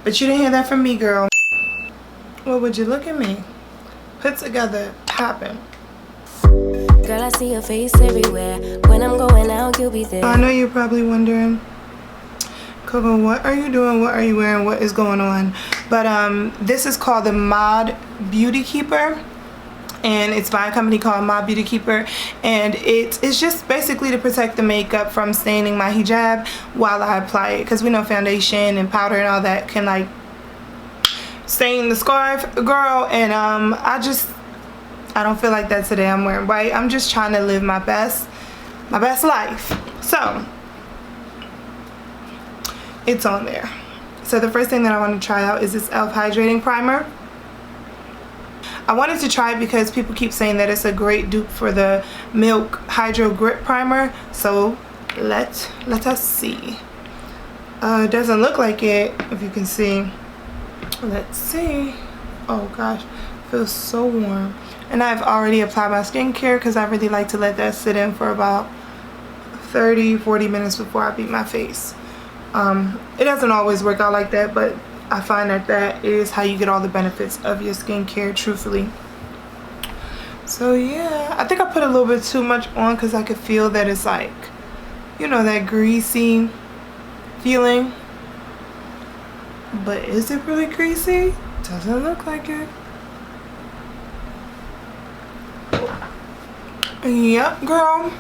But you didn't hear that from me, girl. Well, would you look at me? Put together, happen. Girl, I see your face everywhere. When I'm going out, you'll be there. I know you're probably wondering, Koko, what are you doing? What are you wearing? What is going on? But this is called the Mod Beauty Keeper, and it's by a company called Mod Beauty Keeper, and it's just basically to protect the makeup from staining my hijab while I apply it, because we know foundation and powder and all that can like stain the scarf, girl. And I don't feel like that today. I'm wearing white. I'm just trying to live my best life. So it's on there. So the first thing that I want to try out is this E.L.F. hydrating primer. I wanted to try it because people keep saying that it's a great dupe for the Milk Hydro Grip Primer. So let us see. It doesn't look like it, if you can see. Let's see. Oh gosh, it feels so warm. And I've already applied my skincare because I really like to let that sit in for about 30-40 minutes before I beat my face. It doesn't always work out like that, but I find that that is how you get all the benefits of your skincare, truthfully. So yeah, I think I put a little bit too much on because I could feel that it's like, you know, that greasy feeling. But is it really greasy? Doesn't look like it. Yep, girl.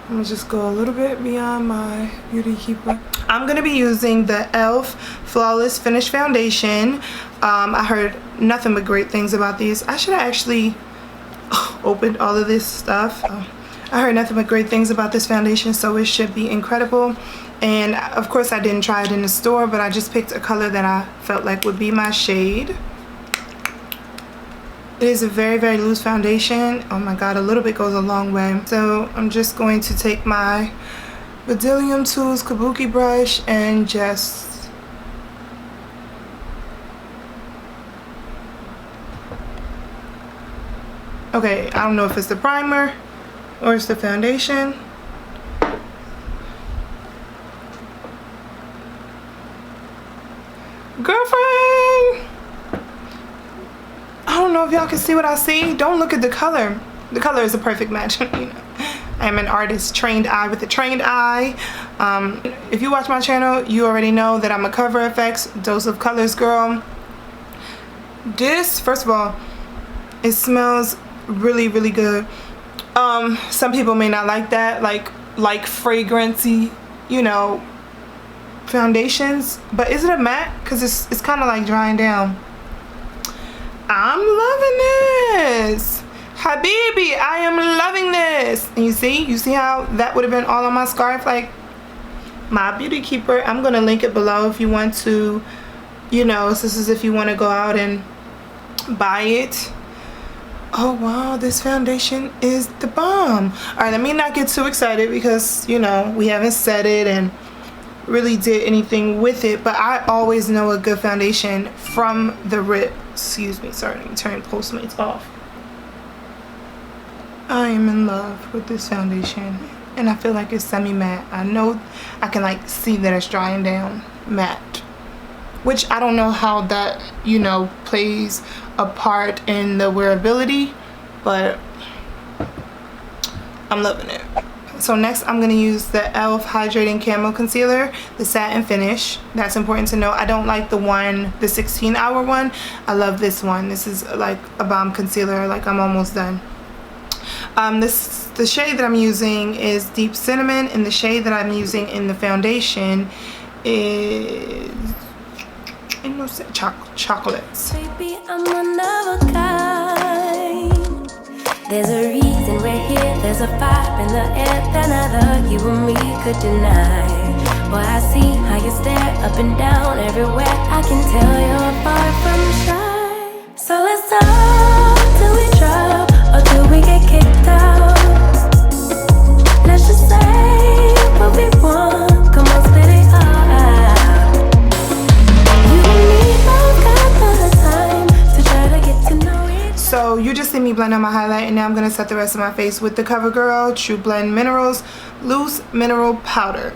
I'm gonna just go a little bit beyond my beauty keeper. I'm gonna be using the E.L.F. Flawless Finish Foundation. I heard nothing but great things about these. I should have actually opened all of this stuff. I heard nothing but great things about this foundation, so it should be incredible. And of course I didn't try it in the store, but I just picked a color that I felt like would be my shade. It is a very, very loose foundation. Oh my god, a little bit goes a long way. So I'm just going to take my Brilliant Tools kabuki brush and just okay, I don't know if it's the primer or it's the foundation. Girlfriend! I don't know if y'all can see what I see. Don't look at the color. The color is a perfect match. You know, I am an artist, trained eye with a trained eye. If you watch my channel, you already know that I'm a Cover FX dose of colors girl. This, first of all, it smells really, really good. Some people may not like that, like fragrancy, you know, foundations. But is it a matte? Because it's kind of like drying down. I'm loving this. Habibi, I am loving this. And you see how that would have been all on my scarf, like my beauty keeper. I'm gonna link it below if you want to, you know, so this is if you want to go out and buy it. Oh wow, this foundation is the bomb. All right, let me not get too excited because, you know, we haven't set it and really did anything with it, but I always know a good foundation from the rip. Excuse me, sorry, let me turn Postmates off. I am in love with this foundation, and I feel like it's semi-matte. I know I can like see that it's drying down matte, which I don't know how that, you know, plays a part in the wearability, but I'm loving it. So next I'm going to use the E.L.F. Hydrating Camo Concealer, the satin finish. That's important to know. I don't like the 16-hour one. I love this one. This is like a bomb concealer. Like I'm almost done. The shade that I'm using is Deep Cinnamon, and the shade that I'm using in the foundation is Chocolates. Baby, I'm another kind. There's a reason we're here. There's a vibe in the air that neither you or me could deny. Boy, I see how you stare up and down everywhere. I can tell you're far from shy. So let's talk till we drop or till we get kicked out. Let's just say what we want. Come on, spit it out. You and me both got the time to try to get to know each. So you just see me blend on my highlight, and now I'm going to set the rest of my face with the CoverGirl True Blend Minerals Loose Mineral Powder.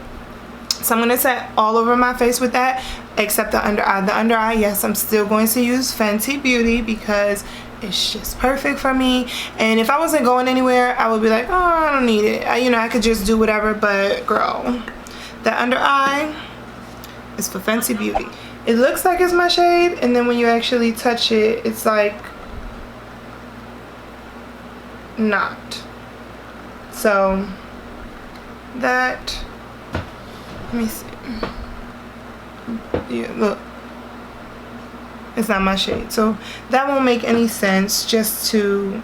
So I'm going to set all over my face with that, except the under eye. The under eye, yes, I'm still going to use Fenty Beauty because it's just perfect for me. And if I wasn't going anywhere, I would be like, oh, I don't need it. You know, I could just do whatever. But girl, the under eye is for Fenty Beauty. It looks like it's my shade, and then when you actually touch it, it's like not. So that, let me see. Yeah, look, it's not my shade. So that won't make any sense, just to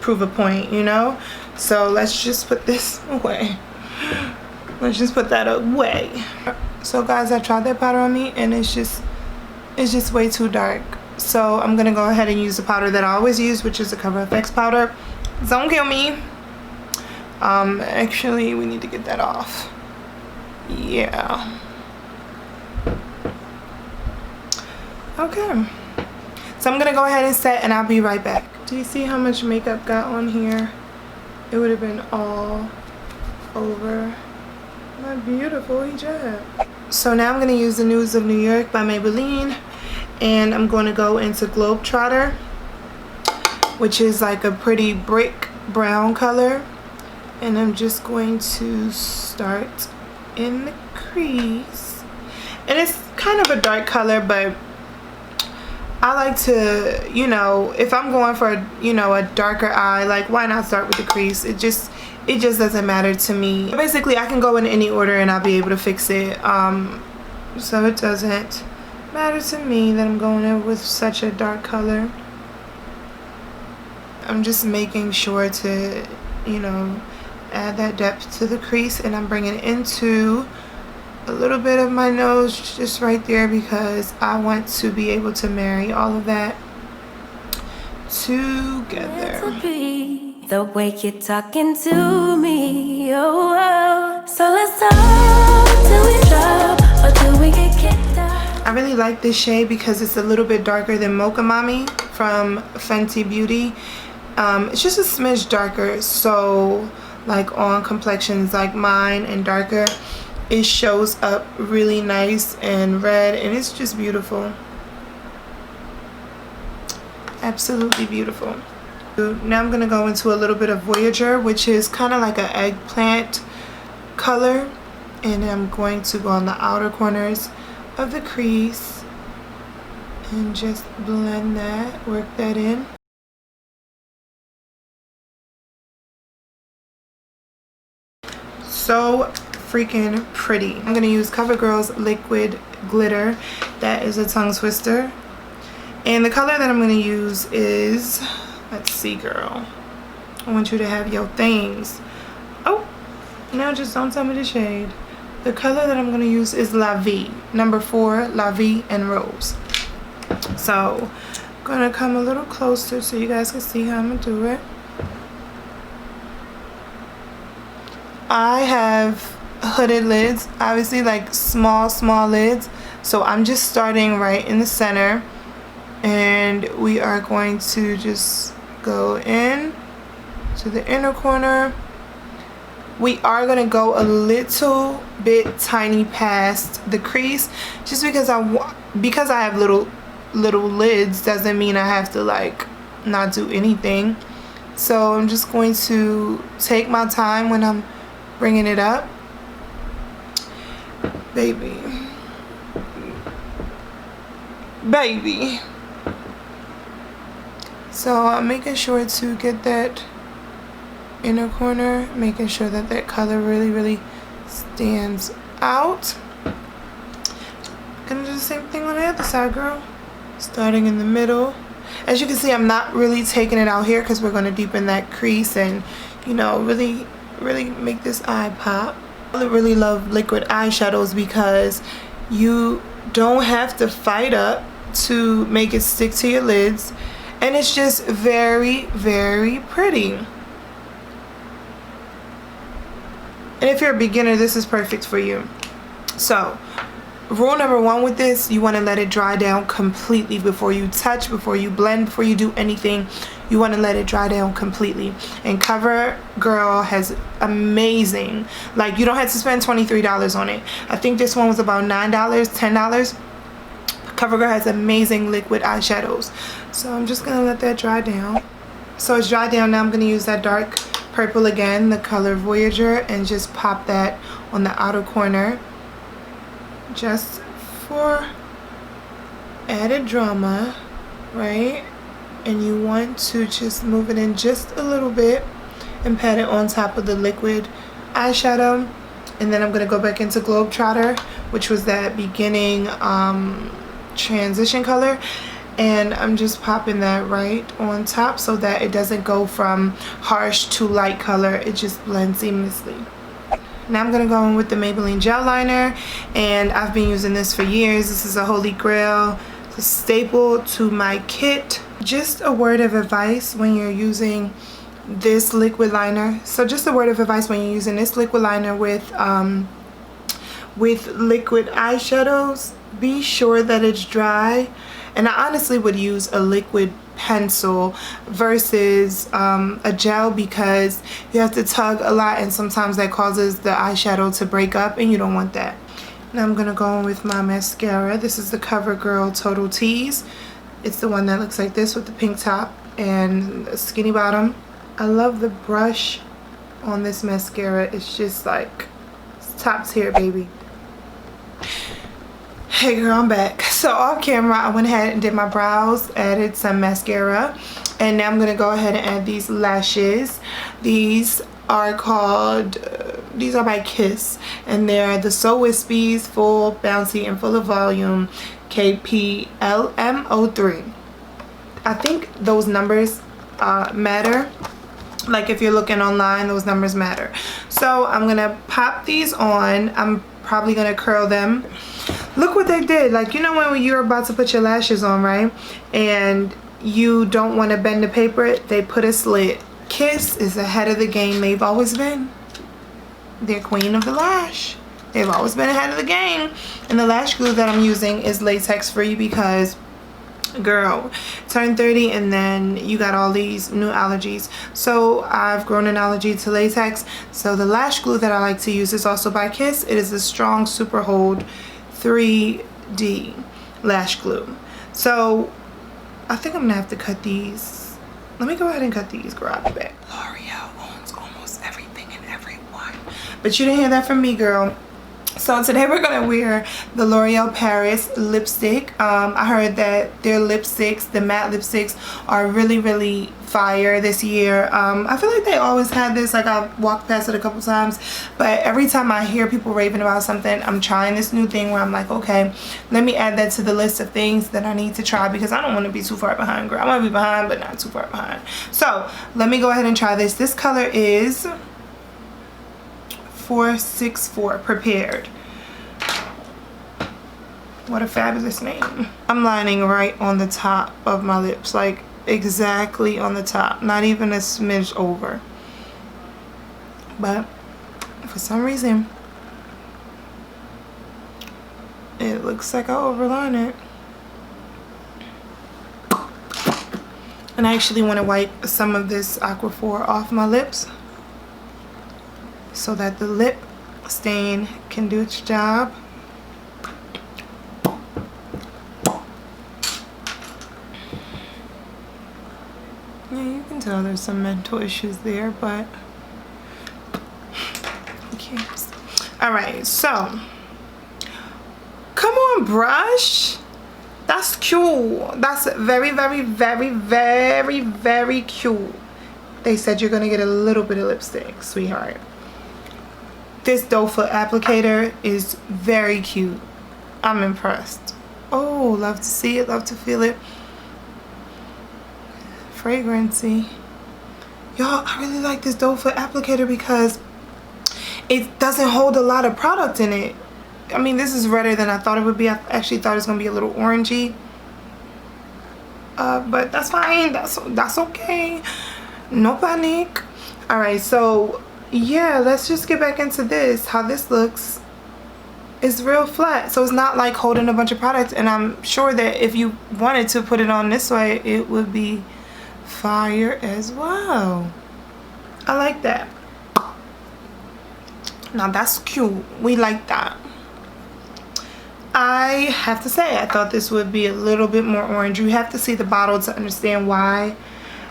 prove a point, you know. So let's just put this away. Let's just put that away. So guys, I tried that powder on me, and it's just way too dark. So I'm gonna go ahead and use the powder that I always use, which is the Cover FX powder. Don't kill me. Actually, we need to get that off. Yeah. Okay. So I'm gonna go ahead and set, and I'll be right back. Do you see how much makeup got on here? It would have been all over my beautiful hijab. So now I'm gonna use the Nudes of New York by Maybelline, and I'm going to go into Globetrotter, which is like a pretty brick brown color, and I'm just going to start in the crease. And it's kind of a dark color, but I like to, you know, if I'm going for, you know, a darker eye, like, why not start with the crease? It just doesn't matter to me. Basically, I can go in any order and I'll be able to fix it. So it doesn't matter to me that I'm going in with such a dark color. I'm just making sure to, you know, add that depth to the crease, and I'm bringing it into a little bit of my nose, just right there, because I want to be able to marry all of that together. The way you're talking to me, oh, oh. So let's talk till we drop, or till we get kicked out. I really like this shade because it's a little bit darker than Mocha Mami from Fenty Beauty. It's just a smidge darker, so like on complexions like mine and darker, it shows up really nice and red, and it's just beautiful. Absolutely beautiful. Now I'm gonna go into a little bit of Voyager, which is kind of like an eggplant color, and I'm going to go on the outer corners of the crease and just blend that, work that in. So freaking pretty. I'm gonna use CoverGirl's liquid glitter. That is a tongue twister, and the color that I'm gonna use is, let's see, girl, I want you to have your things. Oh, now just don't tell me the shade. The color that I'm going to use is La Vie, number 4, La Vie and Rose. So I'm going to come a little closer so you guys can see how I'm going to do it. I have hooded lids, obviously, like small lids. So I'm just starting right in the center, and we are going to just go in to the inner corner. We are going to go a little bit tiny past the crease, just because I have little lids doesn't mean I have to like not do anything. So I'm just going to take my time when I'm bringing it up. Baby. So I'm making sure to get that inner corner, making sure that that color really stands out. Gonna do the same thing on the other side, girl. Starting in the middle. As you can see, I'm not really taking it out here because we're going to deepen that crease and, you know, really make this eye pop. I really love liquid eyeshadows because you don't have to fight up to make it stick to your lids, and it's just very pretty. And if you're a beginner, this is perfect for you. So rule number 1 with this, you want to let it dry down completely before you touch, before you blend, before you do anything. you want to let it dry down completely. And COVERGIRL has amazing, like, you don't have to spend $23 on it. I think this one was about $9, $10. COVERGIRL has amazing liquid eyeshadows. So I'm just gonna let that dry down. So it's dried down. Now I'm gonna use that dark purple again, the color Voyager, and just pop that on the outer corner just for added drama, right? And you want to just move it in just a little bit and pat it on top of the liquid eyeshadow. And then I'm gonna go back into Globetrotter, which was that beginning transition color, and I'm just popping that right on top so that it doesn't go from harsh to light color. It just blends seamlessly. Now I'm gonna go in with the Maybelline gel liner, and I've been using this for years. This is a holy grail, it's a staple to my kit. Just a word of advice when you're using this liquid liner. So just a word of advice when you're using this liquid liner with liquid eyeshadows, be sure that it's dry. And I honestly would use a liquid pencil versus a gel, because you have to tug a lot and sometimes that causes the eyeshadow to break up, and you don't want that. Now I'm gonna go in with my mascara. This is the COVERGIRL Total Tease. It's the one that looks like this with the pink top and a skinny bottom. I love the brush on this mascara. It's just like, it's top tier, baby. Hey girl, I'm back. So off camera, I went ahead and did my brows, added some mascara, and now I'm gonna go ahead and add these lashes. These are called, these are by Kiss, and they're the So Wispies Full Bouncy and Full of Volume KPLM03. I think those numbers matter. Like if you're looking online, those numbers matter. So I'm gonna pop these on. I'm probably gonna curl them. Look what they did. Like, you know when you're about to put your lashes on, right, and you don't want to bend the paper, they put a slit. Kiss is ahead of the game. They've always been. They're queen of the lash. They've always been ahead of the game. And the lash glue that I'm using is latex free, because girl, turn 30 and then you got all these new allergies. So I've grown an allergy to latex. So the lash glue that I like to use is also by Kiss. It is a strong super hold 3D lash glue. So I think I'm gonna have to cut these. Let me go ahead and cut these, girl. I'll be back. L'Oreal owns almost everything and everyone, but you didn't hear that from me, girl. So today we're gonna wear the L'Oreal Paris lipstick. I heard that their lipsticks, the matte lipsticks, are really fire this year. I feel like they always had this, like I've walked past it a couple times, but every time I hear people raving about something, I'm trying this new thing where I'm like, okay, let me add that to the list of things that I need to try, because I don't want to be too far behind, girl. I want to be behind, but not too far behind. So let me go ahead and try this. This color is 464 Prepared. What a fabulous name. I'm lining right on the top of my lips, like exactly on the top, not even a smidge over. But for some reason it looks like I overline it. And I actually want to wipe some of this Aquaphor off my lips so that the lip stain can do its job. Yeah, you can tell there's some mental issues there, but who cares? Alright, so come on, brush. That's cute. That's very cute. They said you're gonna get a little bit of lipstick, sweetheart. This doe foot applicator is very cute. I'm impressed. Oh, love to see it, love to feel it. Fragrancy. Y'all, I really like this doe foot applicator because it doesn't hold a lot of product in it. I mean, this is redder than I thought it would be. I actually thought it was gonna be a little orangey, but that's fine. That's okay. No panic. All right, so yeah, let's just get back into this. How this looks is real flat, so it's not like holding a bunch of products. And I'm sure that if you wanted to put it on this way, it would be fire as well. I like that. Now that's cute. We like that. I have to say, I thought this would be a little bit more orange. You have to see the bottle to understand why.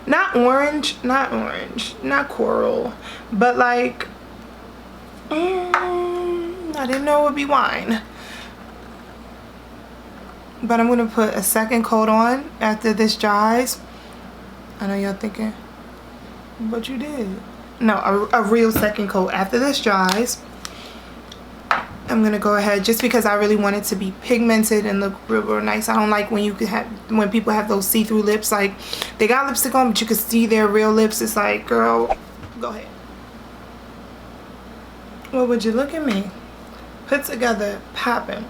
Not orange, not coral, but like, I didn't know it would be wine. But I'm going to put a second coat on after this dries. I know y'all thinking, but you did. No, a real second coat after this dries. I'm gonna go ahead, just because I really want it to be pigmented and look real nice. I don't like when when people have those see-through lips, like they got lipstick on but you can see their real lips. It's like, girl, go ahead. Well, would you look at me? Put together, popping.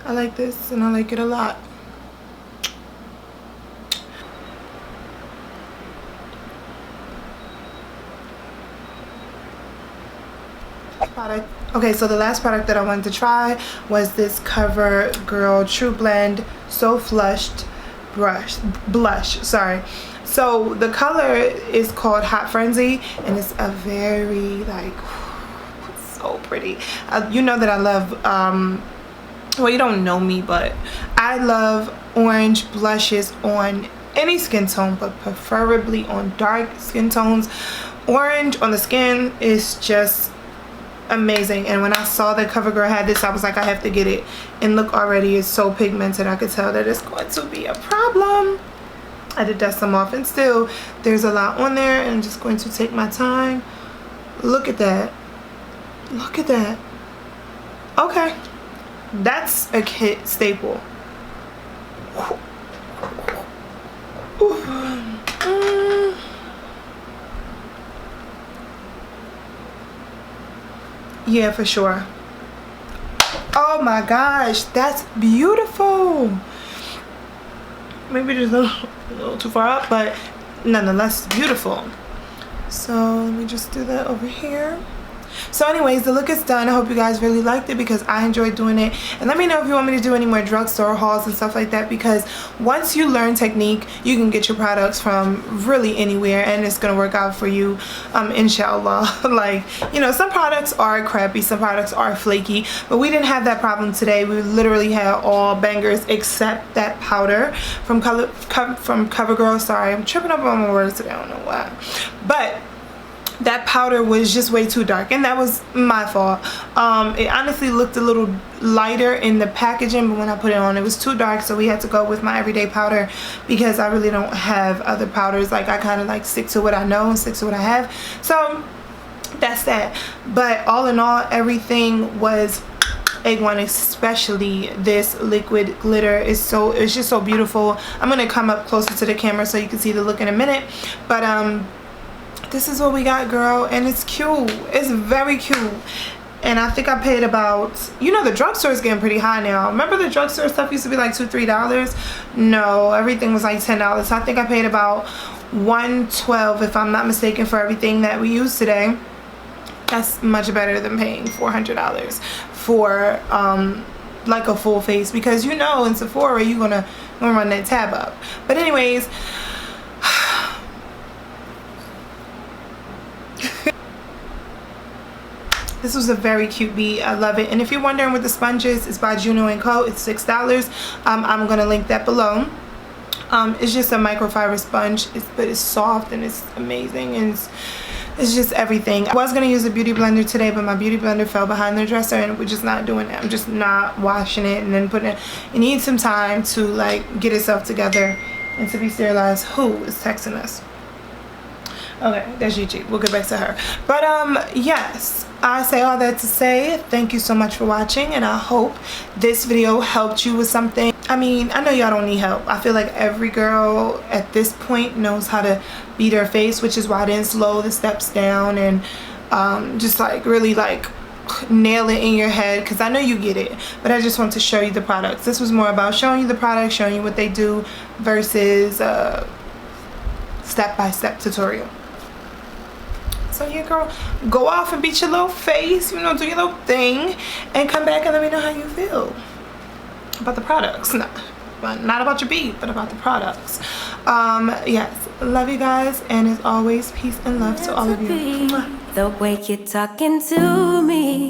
I like this and I like it a lot. Product. Okay, so the last product that I wanted to try was this COVERGIRL True Blend So Flushed blush. Sorry. So the color is called Hot Frenzy, and it's a very like so pretty. You know that I love well, you don't know me, but I love orange blushes on any skin tone, but preferably on dark skin tones. Orange on the skin is just amazing, and when I saw that COVERGIRL had this, I was like, I have to get it. And look, already it's so pigmented. I could tell that it's going to be a problem. I had to dust them off, and still there's a lot on there, and I'm just going to take my time. Look at that. Look at that. Okay, that's a kit staple. Yeah, for sure. Oh my gosh, that's beautiful. Maybe just a little too far up, but nonetheless beautiful. So let me just do that over here. So anyways, the look is done. I hope you guys really liked it, because I enjoyed doing it. And let me know if you want me to do any more drugstore hauls and stuff like that, because once you learn technique, you can get your products from really anywhere, and it's gonna work out for you, inshallah. Like, you know, some products are crappy, some products are flaky, but we didn't have that problem today. We literally had all bangers except that powder from COVERGIRL. Sorry, I'm tripping up on my words today, I don't know why. But that powder was just way too dark, and that was my fault. It honestly looked a little lighter in the packaging, but when I put it on, it was too dark, so we had to go with my everyday powder, because I really don't have other powders. Like, I kind of like stick to what I know and stick to what I have. So that's that. But all in all, everything was A1, especially this liquid glitter. It's just so beautiful. I'm gonna come up closer to the camera so you can see the look in a minute, but this is what we got, girl, and it's cute. It's very cute. And I think I paid about, you know, the drugstore is getting pretty high now. Remember the drugstore stuff used to be like $2-3? No, everything was like $10. So I think I paid about $112, if I'm not mistaken, for everything that we used today. That's much better than paying $400 for like a full face, because you know in Sephora you're gonna run that tab up. But anyways, this was a very cute bead. I love it. And if you're wondering what the sponge is, it's by Juno & Co. It's $6. I'm gonna link that below. It's just a microfiber sponge, but it's soft and it's amazing, and it's just everything. I was gonna use a beauty blender today, but my beauty blender fell behind the dresser, and we're just not doing that. I'm just not washing it and then putting it. It needs some time to like get itself together and to be sterilized. Who is texting us? Okay, that's Gigi. We'll get back to her. But yes, I say all that to say thank you so much for watching, and I hope this video helped you with something. I mean, I know y'all don't need help. I feel like every girl at this point knows how to beat her face, which is why I didn't slow the steps down and just like really like nail it in your head, because I know you get it, but I just want to show you the products. This was more about showing you the products, showing you what they do, versus step-by-step tutorial. So yeah, girl, go off and beat your little face, you know, do your little thing, and come back and let me know how you feel about the products. Nah, but not about your beat, but about the products. Yes, love you guys, and as always, peace and love to all of you. The way you're talking to me,